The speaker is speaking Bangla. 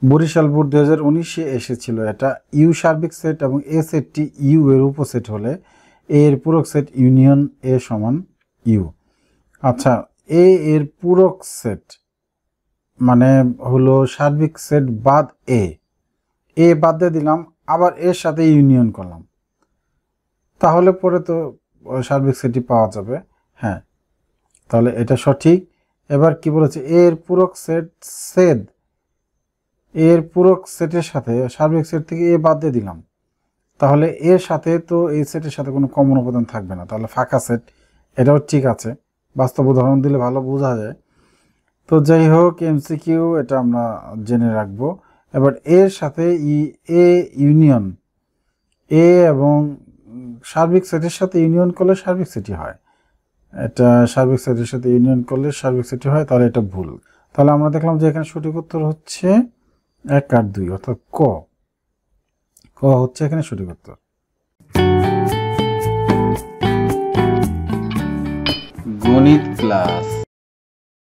বরিশাল বোর্ড 2019-এ এসেছিল এটা। ইউ সার্বিক সেট এবং এ সেটটি ইউ এর উপসেট হলে এ এর পূরক সেট ইউনিয়ন এ সমান ইউ। আচ্ছা, এ এর পূরক সেট মানে হলো সার্বিক সেট বাদ এ বাদ দিয়ে দিলাম, আবার এর সাথে ইউনিয়ন করলাম, তাহলে পরে তো সার্বিক সেটই পাওয়া যাবে। হ্যাঁ, তাহলে এটা সঠিক। এবার কি বলেছে, এর পূরক সেট এর পূরক সেটের সাথে সার্বিক সেট থেকে এ বাদ দিয়ে দিলাম, তাহলে এর সাথে তো এই সেটের সাথে কোনো কমন উপাদান থাকবে না, তাহলে ফাঁকা সেট। এটাও ঠিক আছে, বাস্তব উদাহরণ দিলে ভালো বোঝা যায়। তো যাই হোক, এমসিকিউ এটা আমরা জেনে রাখবো। এবার এর সাথে এ ইউনিয়ন এ এবং সার্বিক সেটের সাথে ইউনিয়ন করলে সার্বিক সেটই হয়। এটা সার্বিক সেটের সাথে ইউনিয়ন করলে সার্বিক সেটই হয়, তাহলে এটা ভুল। তাহলে আমরা দেখলাম যে এখানে সঠিক উত্তর হচ্ছে 1 আর 2, অর্থাৎ ক হচ্ছে এখানে সঠিক উত্তর। গণিত ক্লাস।